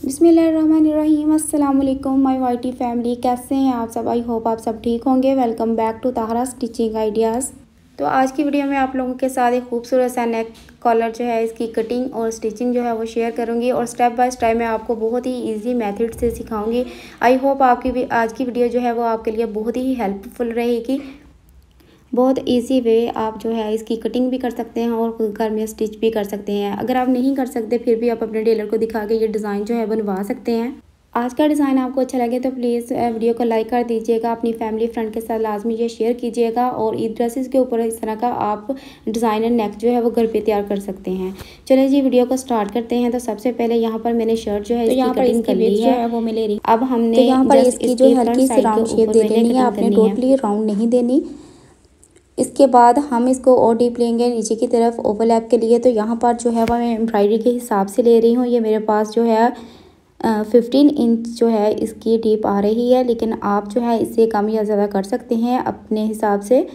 बिस्मिल्लाहिर्रहमानिर्रहीम। अस्सलाम वालेकुम माय वाइटी फैमिली, कैसे हैं आप सब? आई होप आप सब ठीक होंगे। वेलकम बैक टू ताहरा स्टिचिंग आइडियाज़। तो आज की वीडियो में आप लोगों के साथ एक खूबसूरत सा नेक कॉलर जो है इसकी कटिंग और स्टिचिंग जो है वो शेयर करूंगी और स्टेप बाय स्टेप मैं आपको बहुत ही इजी मेथड से सिखाऊंगी। आई होप आपकी भी आज की वीडियो जो है वो आपके लिए बहुत ही हेल्पफुल रहेगी। बहुत इजी वे आप जो है इसकी कटिंग भी कर सकते हैं और घर में स्टिच भी कर सकते हैं। अगर आप नहीं कर सकते फिर भी आप अपने टेलर को दिखा के ये डिज़ाइन जो है बनवा सकते हैं। आज का डिज़ाइन आपको अच्छा लगे तो प्लीज़ वीडियो को लाइक कर दीजिएगा, अपनी फैमिली फ्रेंड के साथ लाजमी ये शेयर कीजिएगा। और ईद ड्रेसेस के ऊपर इस तरह का आप डिज़ाइनर नेक जो है वो घर पे तैयार कर सकते हैं। चलिए जी वीडियो को स्टार्ट करते हैं। तो सबसे पहले यहाँ पर मैंने शर्ट जो है इसकी कटिंग कर ली है वो मैं ले रही। अब हमने यहाँ पर इसकी जो हल्की सी राउंड शेप दे देनी है, आपने टोटली राउंड नहीं देनी। इसके बाद हम इसको और डीप लेंगे नीचे की तरफ ओवरलैप के लिए। तो यहाँ पर जो है वह मैं एम्ब्रॉयडरी के हिसाब से ले रही हूँ। ये मेरे पास जो है 15 इंच जो है इसकी डीप आ रही है, लेकिन आप जो है इससे कम या ज़्यादा कर सकते हैं अपने हिसाब से।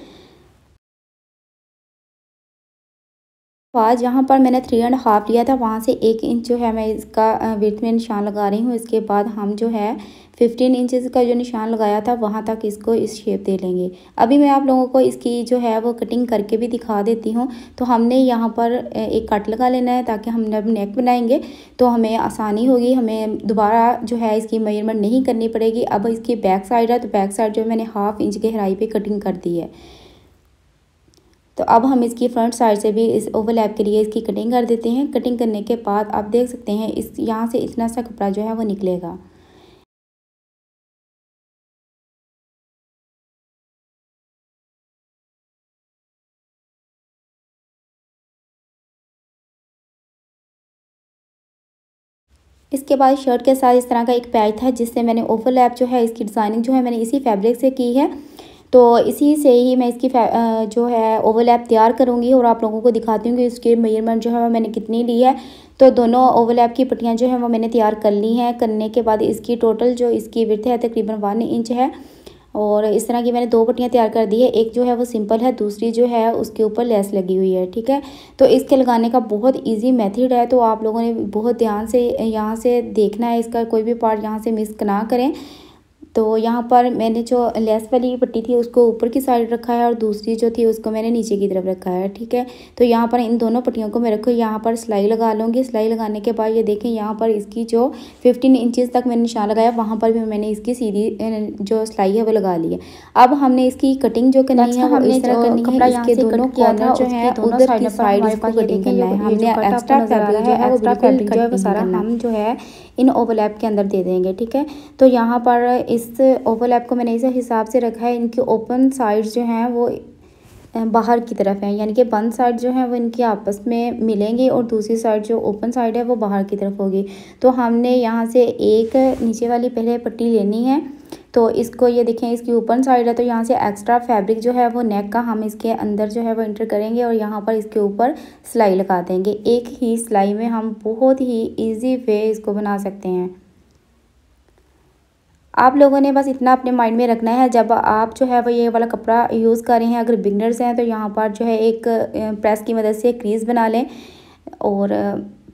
आज यहाँ पर मैंने 3.5 लिया था, वहाँ से 1 इंच जो है मैं इसका विड्थ में निशान लगा रही हूँ। इसके बाद हम जो है 15 इंचेस का जो निशान लगाया था वहाँ तक इसको इस शेप दे लेंगे। अभी मैं आप लोगों को इसकी जो है वो कटिंग करके भी दिखा देती हूँ। तो हमने यहाँ पर एक कट लगा लेना है ताकि हम जब नेक बनाएंगे तो हमें आसानी होगी, हमें दोबारा जो है इसकी मेजरमेंट नहीं करनी पड़ेगी। अब इसकी बैक साइड है तो बैक साइड जो मैंने 1/2 इंच गहराई पे कटिंग कर दी है। तो अब हम इसकी फ्रंट साइड से भी इस ओवरलैप के लिए इसकी कटिंग कर देते हैं। कटिंग करने के बाद आप देख सकते हैं इस यहाँ से इतना सा कपड़ा जो है वो निकलेगा। इसके बाद शर्ट के साथ इस तरह का एक पैच था जिससे मैंने ओवरलैप जो है इसकी डिज़ाइनिंग जो है मैंने इसी फैब्रिक से की है। तो इसी से ही मैं इसकी जो है ओवरलैप तैयार करूँगी और आप लोगों को दिखाती हूँ कि इसके मेजरमेंट जो है वो मैंने कितनी ली है। तो दोनों ओवरलैप की पट्टियाँ जो हैं वो मैंने तैयार कर ली हैं। करने के बाद इसकी टोटल जो इसकी विड्थ है तकरीबन 1 इंच है। और इस तरह की मैंने 2 पट्टियाँ तैयार कर दी है। एक जो है वो सिंपल है, दूसरी जो है उसके ऊपर लेस लगी हुई है। ठीक है, तो इसके लगाने का बहुत इजी मेथड है। तो आप लोगों ने बहुत ध्यान से यहाँ से देखना है, इसका कोई भी पार्ट यहाँ से मिस ना करें। तो यहाँ पर मैंने जो लेस वाली पट्टी थी उसको ऊपर की साइड रखा है और दूसरी जो थी उसको मैंने नीचे की तरफ रखा है। ठीक है, तो यहाँ पर इन दोनों पट्टियों को मैं रखूँ, यहाँ पर सिलाई लगा लूँगी। सिलाई लगाने के बाद ये देखें यहाँ पर इसकी जो 15 इंचेस तक मैंने निशान लगाया वहाँ पर भी मैंने इसकी सीधी जो सिलाई है वो लगा ली है। अब हमने इसकी कटिंग जो करनी है वो इस तरह करनी है। इसके दोनों कॉर्नर जो है उधर की साइड इसको कटिंग करना है। हमने एक्स्ट्रा फैब्रिक जो है एक्स्ट्रा फैब्रिक जो है वो सारा हम जो है इन ओवरलैप के अंदर दे देंगे। ठीक है, तो यहाँ पर इस ओवरलैप को मैंने इस हिसाब से रखा है। इनकी ओपन साइड्स जो हैं वो बाहर की तरफ है, यानी कि बंद साइड जो है वो इनकी आपस में मिलेंगी और दूसरी साइड जो ओपन साइड है वो बाहर की तरफ होगी। तो हमने यहाँ से एक नीचे वाली पहले पट्टी लेनी है। तो इसको ये देखें इसकी ओपन साइड है, तो यहाँ से एक्स्ट्रा फैब्रिक जो है वो नेक का हम इसके अंदर जो है वो इंटर करेंगे और यहाँ पर इसके ऊपर सिलाई लगा देंगे। एक ही सिलाई में हम बहुत ही ईजी वे इसको बना सकते हैं। आप लोगों ने बस इतना अपने माइंड में रखना है, जब आप जो है वो ये वाला कपड़ा यूज़ कर रहे हैं, अगर बिगनर्स हैं तो यहाँ पर जो है एक प्रेस की मदद से क्रीज बना लें और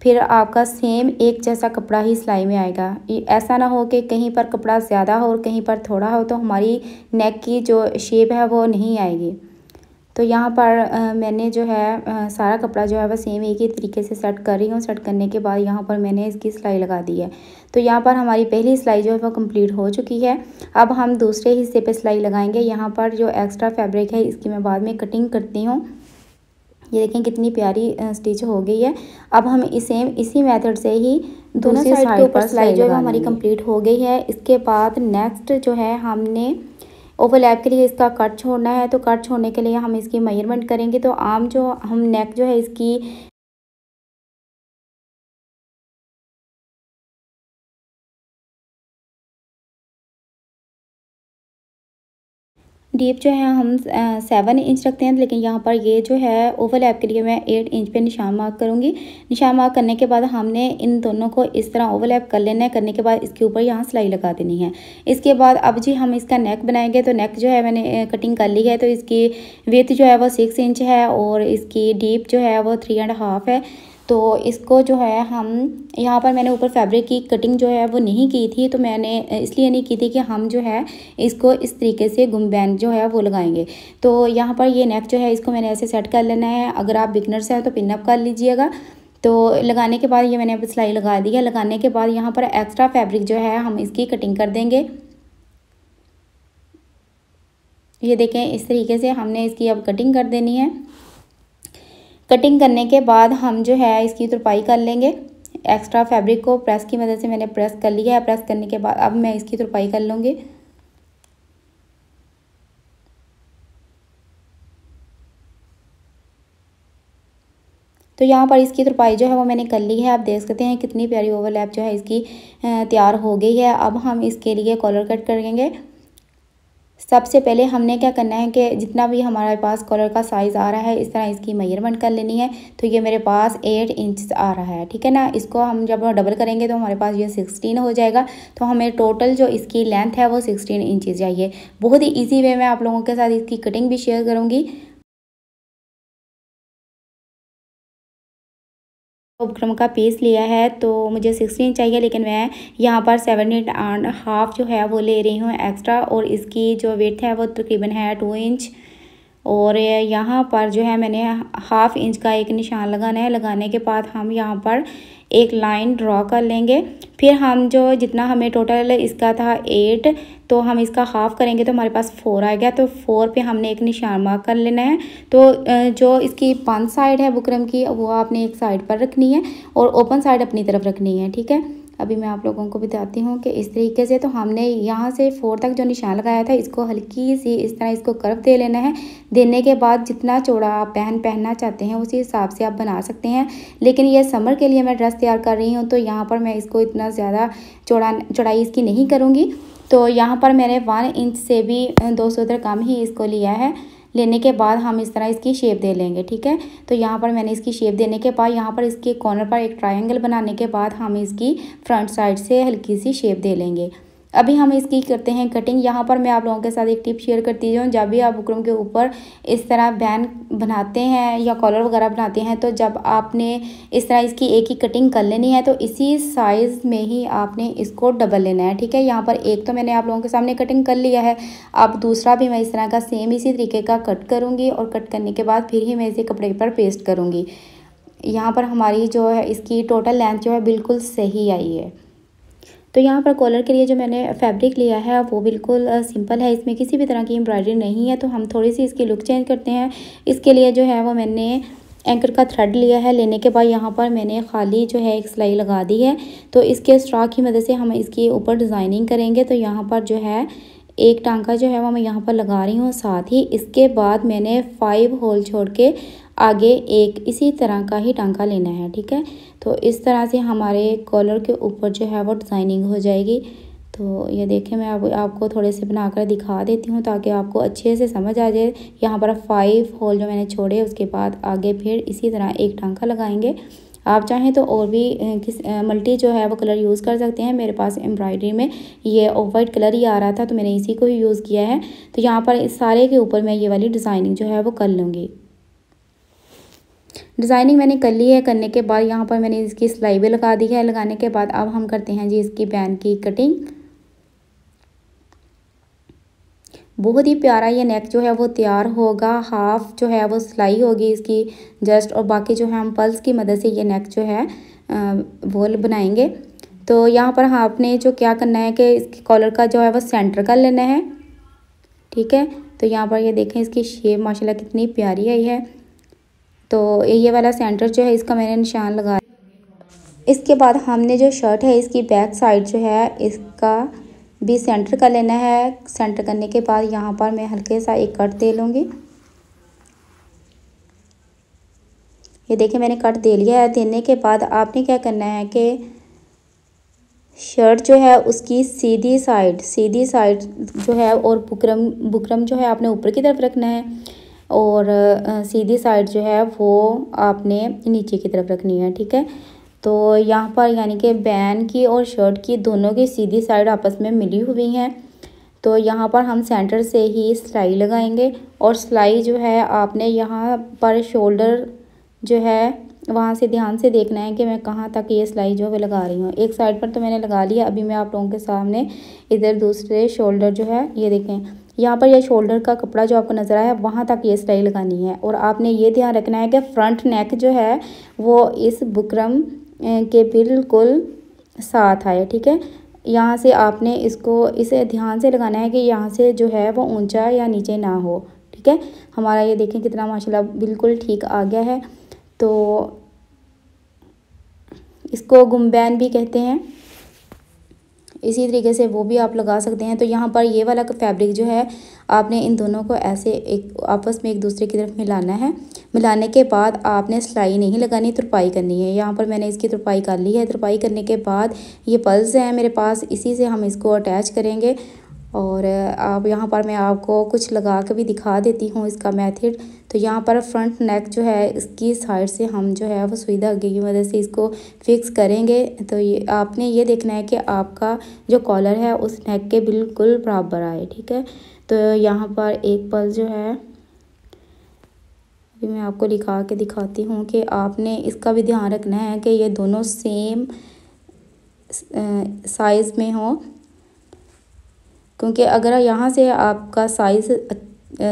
फिर आपका सेम एक जैसा कपड़ा ही सिलाई में आएगा। ऐसा ना हो कि कहीं पर कपड़ा ज़्यादा हो और कहीं पर थोड़ा हो, तो हमारी नेक की जो शेप है वो नहीं आएगी। तो यहाँ पर मैंने जो है सारा कपड़ा जो है वह सेम एक ही तरीके से सेट कर रही हूँ। सेट करने के बाद यहाँ पर मैंने इसकी सिलाई लगा दी है। तो यहाँ पर हमारी पहली सिलाई जो है वो कंप्लीट हो चुकी है। अब हम दूसरे हिस्से पे सिलाई लगाएंगे। यहाँ पर जो एक्स्ट्रा फैब्रिक है इसकी मैं बाद में कटिंग करती हूँ। ये देखें कितनी प्यारी स्टिच हो गई है। अब हम इसी मेथड से ही दोनों साइड के ऊपर सिलाई जो है हमारी कंप्लीट हो गई है। इसके बाद नेक्स्ट जो है हमने ओवरलैप के लिए इसका कट छोड़ना है। तो कट छोड़ने के लिए हम इसकी मेजरमेंट करेंगे। तो आम जो हम नेक जो है इसकी डीप जो है हम 7 इंच रखते हैं, लेकिन यहाँ पर ये जो है ओवरलैप के लिए मैं 8 इंच पे निशान मार्क करूँगी। निशान मार्क करने के बाद हमने इन दोनों को इस तरह ओवरलैप कर लेना है। करने के बाद इसके ऊपर यहाँ सिलाई लगा देनी है। इसके बाद अब जी हम इसका नेक बनाएंगे। तो नेक जो है मैंने कटिंग कर ली है। तो इसकी विड्थ जो है वो 6 इंच है और इसकी डीप जो है वो 3.5 है। तो इसको जो है हम यहाँ पर मैंने ऊपर फैब्रिक की कटिंग जो है वो नहीं की थी, तो मैंने इसलिए नहीं की थी कि हम जो है इसको इस तरीके से गुम्बैन जो है वो लगाएंगे। तो यहाँ पर ये नेक जो है इसको मैंने ऐसे सेट कर लेना है। अगर आप बिगनर्स हैं तो पिन अप कर लीजिएगा। तो लगाने के बाद ये मैंने अब सिलाई लगा दी है। लगाने के बाद यहाँ पर एक्स्ट्रा फैब्रिक जो है हम इसकी कटिंग कर देंगे। ये देखें, इस तरीके से हमने इसकी अब कटिंग कर देनी है। कटिंग करने के बाद हम जो है इसकी तुरपाई कर लेंगे। एक्स्ट्रा फैब्रिक को प्रेस की मदद से मैंने प्रेस कर लिया है। प्रेस करने के बाद अब मैं इसकी तुरपाई कर लूँगी। तो यहाँ पर इसकी तुरपाई जो है वो मैंने कर ली है। आप देख सकते हैं कितनी प्यारी ओवरलैप जो है इसकी तैयार हो गई है। अब हम इसके लिए कॉलर कट करेंगे। सबसे पहले हमने क्या करना है कि जितना भी हमारे पास कॉलर का साइज़ आ रहा है इस तरह इसकी मेजरमेंट कर लेनी है। तो ये मेरे पास 8 इंच आ रहा है, ठीक है ना। इसको हम जब डबल करेंगे तो हमारे पास ये 16 हो जाएगा। तो हमें टोटल जो इसकी लेंथ है वो 16 इंचज़ चाहिए। बहुत ही ईजी वे में आप लोगों के साथ इसकी कटिंग भी शेयर करूँगी। बुकरम का पीस लिया है तो मुझे 16 चाहिए, लेकिन मैं यहाँ पर 7.5 जो है वो ले रही हूँ एक्स्ट्रा। और इसकी जो विड्थ है वो तकरीबन है 2 इंच। और यहाँ पर जो है मैंने 1/2 इंच का एक निशान लगाना है। लगाने के बाद हम यहाँ पर एक लाइन ड्रॉ कर लेंगे। फिर हम जो जितना हमें टोटल इसका था 8, तो हम इसका हाफ़ करेंगे तो हमारे पास 4 आ गया। तो 4 पे हमने एक निशान मार्क कर लेना है। तो जो इसकी 5 साइड है बुकरम की वो आपने एक साइड पर रखनी है और ओपन साइड अपनी तरफ रखनी है, ठीक है। अभी मैं आप लोगों को बताती हूँ कि इस तरीके से तो हमने यहाँ से 4 तक जो निशान लगाया था इसको हल्की सी इस तरह इसको कर्व दे लेना है। देने के बाद जितना चौड़ा आप पहनना चाहते हैं उसी हिसाब से आप बना सकते हैं। लेकिन ये समर के लिए मैं ड्रेस तैयार कर रही हूँ तो यहाँ पर मैं इसको इतना ज़्यादा चौड़ाई इसकी नहीं करूँगी। तो यहाँ पर मैंने 1 इंच से भी 2 सूत्र कम ही इसको लिया है। लेने के बाद हम इस तरह इसकी शेप दे लेंगे, ठीक है। तो यहाँ पर मैंने इसकी शेप देने के बाद यहाँ पर इसके कॉर्नर पर एक ट्रायंगल बनाने के बाद हम इसकी फ्रंट साइड से हल्की सी शेप दे लेंगे। अभी हम इसकी करते हैं कटिंग। यहाँ पर मैं आप लोगों के साथ एक टिप शेयर करती हूँ। जब भी आप बुकरम के ऊपर इस तरह बैन बनाते हैं या कॉलर वगैरह बनाते हैं तो जब आपने इस तरह इसकी एक ही कटिंग कर लेनी है तो इसी साइज़ में ही आपने इसको डबल लेना है, ठीक है। यहाँ पर एक तो मैंने आप लोगों के सामने कटिंग कर लिया है। अब दूसरा भी मैं इस तरह का सेम इसी तरीके का कट करूँगी और कट करने के बाद फिर ही मैं इसे कपड़े पर पेस्ट करूँगी। यहाँ पर हमारी जो है इसकी टोटल लेंथ जो है बिल्कुल सही आई है। तो यहाँ पर कॉलर के लिए जो मैंने फैब्रिक लिया है वो बिल्कुल सिंपल है, इसमें किसी भी तरह की एम्ब्रॉयडरी नहीं है। तो हम थोड़ी सी इसकी लुक चेंज करते हैं। इसके लिए जो है वो मैंने एंकर का थ्रेड लिया है। लेने के बाद यहाँ पर मैंने खाली जो है एक सिलाई लगा दी है। तो इसके स्ट्रा की मदद से हम इसके ऊपर डिज़ाइनिंग करेंगे। तो यहाँ पर जो है एक टांका जो है वो मैं यहाँ पर लगा रही हूँ। साथ ही इसके बाद मैंने 5 होल छोड़ के आगे एक इसी तरह का ही टांका लेना है, ठीक है। तो इस तरह से हमारे कॉलर के ऊपर जो है वो डिज़ाइनिंग हो जाएगी। तो ये देखें, मैं अब आपको थोड़े से बनाकर दिखा देती हूँ ताकि आपको अच्छे से समझ आ जाए। यहाँ पर 5 होल जो मैंने छोड़े उसके बाद आगे फिर इसी तरह एक टांका लगाएंगे। आप चाहें तो और भी मल्टी जो है वो कलर यूज़ कर सकते हैं। मेरे पास एम्ब्रॉयडरी में ये ऑफ वाइट कलर ही आ रहा था तो मैंने इसी को ही यूज़ किया है। तो यहाँ पर इस सारे के ऊपर मैं ये वाली डिज़ाइनिंग जो है वो कर लूँगी। डिज़ाइनिंग मैंने कर ली है। करने के बाद यहाँ पर मैंने इसकी सिलाई भी लगा दी है। लगाने के बाद अब हम करते हैं जी इसकी बैन की कटिंग। बहुत ही प्यारा ये नेक जो है वो तैयार होगा। हाफ जो है वो सिलाई होगी इसकी जस्ट, और बाकी जो है हम पल्स की मदद से ये नेक जो है वो बनाएंगे। तो यहाँ पर हाँ आपने जो क्या करना है कि इसकी कॉलर का जो है वो सेंटर कर लेना है, ठीक है। तो यहाँ पर ये देखें इसकी शेप माशाल्लाह कितनी प्यारी आई है। तो ये वाला सेंटर जो है इसका मैंने निशान लगा। इसके बाद हमने जो शर्ट है इसकी बैक साइड जो है इसका भी सेंटर कर लेना है। सेंटर करने के बाद यहाँ पर मैं हल्के सा एक कट दे लूँगी। ये देखिए मैंने कट दे लिया है। देने के बाद आपने क्या करना है कि शर्ट जो है उसकी सीधी साइड जो है और बुकरम जो है आपने ऊपर की तरफ रखना है और सीधी साइड जो है वो आपने नीचे की तरफ रखनी है, ठीक है। तो यहाँ पर यानी कि बैन की और शर्ट की दोनों की सीधी साइड आपस में मिली हुई हैं। तो यहाँ पर हम सेंटर से ही सिलाई लगाएंगे और सिलाई जो है आपने यहाँ पर शोल्डर जो है वहाँ से ध्यान से देखना है कि मैं कहाँ तक ये सिलाई जो है लगा रही हूँ। एक साइड पर तो मैंने लगा लिया। अभी मैं आप लोगों के सामने इधर दूसरे शोल्डर जो है ये देखें, यहाँ पर ये शोल्डर का कपड़ा जो आपको नज़र आया वहाँ तक ये सिलाई लगानी है। और आपने ये ध्यान रखना है कि फ्रंट नेक जो है वो इस बुकरम के बिल्कुल साथ आए, ठीक है। यहाँ से आपने इसको इसे ध्यान से लगाना है कि यहाँ से जो है वो ऊंचा या नीचे ना हो, ठीक है। हमारा ये देखें कितना माशाल्लाह बिल्कुल ठीक आ गया है। तो इसको गुम्बैन भी कहते हैं, इसी तरीके से वो भी आप लगा सकते हैं। तो यहाँ पर ये वाला फैब्रिक जो है आपने इन दोनों को ऐसे एक आपस में एक दूसरे की तरफ मिलाना है। मिलाने के बाद आपने सिलाई नहीं लगानी, तुरपाई करनी है। यहाँ पर मैंने इसकी तुरपाई कर ली है। तुरपाई करने के बाद ये पल्स हैं मेरे पास, इसी से हम इसको अटैच करेंगे। और आप यहाँ पर मैं आपको कुछ लगा के भी दिखा देती हूँ इसका मेथड। तो यहाँ पर फ्रंट नेक जो है इसकी साइड से हम जो है वो सुई धागे की मदद से इसको फिक्स करेंगे। तो ये आपने ये देखना है कि आपका जो कॉलर है उस नेक के बिल्कुल बराबर आए, ठीक है। तो यहाँ पर एक पल जो है अभी मैं आपको लिखा के दिखाती हूँ कि आपने इसका भी ध्यान रखना है कि ये दोनों सेम साइज़ में हो, क्योंकि अगर यहाँ से आपका साइज़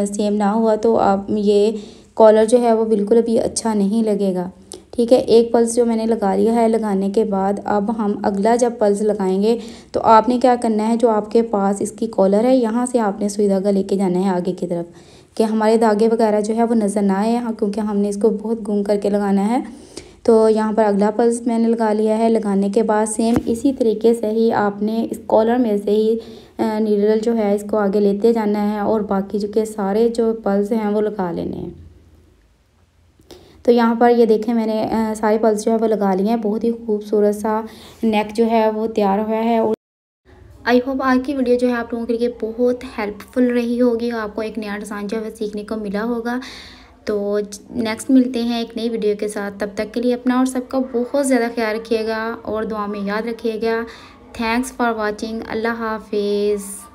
सेम ना हुआ तो आप ये कॉलर जो है वो बिल्कुल भी अच्छा नहीं लगेगा, ठीक है। एक पल्स जो मैंने लगा लिया है, लगाने के बाद अब हम अगला जब पल्स लगाएंगे तो आपने क्या करना है, जो आपके पास इसकी कॉलर है यहाँ से आपने सुई धागा लेके जाना है आगे की तरफ कि हमारे धागे वगैरह जो है वो नज़र ना आए यहाँ, क्योंकि हमने इसको बहुत घूम करके लगाना है। तो यहाँ पर अगला पल्स मैंने लगा लिया है। लगाने के बाद सेम इसी तरीके से ही आपने इस कॉलर में से ही नीडल जो है इसको आगे लेते जाना है और बाकी जो के सारे जो पल्स हैं वो लगा लेने हैं। तो यहाँ पर ये देखें मैंने सारे पल्स जो है वो लगा लिए हैं। बहुत ही खूबसूरत सा नेक जो है वो तैयार हुआ है। और आई होप आज की वीडियो जो है आप लोगों के लिए बहुत हेल्पफुल रही होगी, आपको एक नया डिज़ाइन जो है सीखने को मिला होगा। तो नेक्स्ट मिलते हैं एक नई वीडियो के साथ। तब तक के लिए अपना और सबका बहुत ज़्यादा ख्याल रखिएगा और दुआ में याद रखिएगा। Thanks for watching. अल्लाह हाफिज़।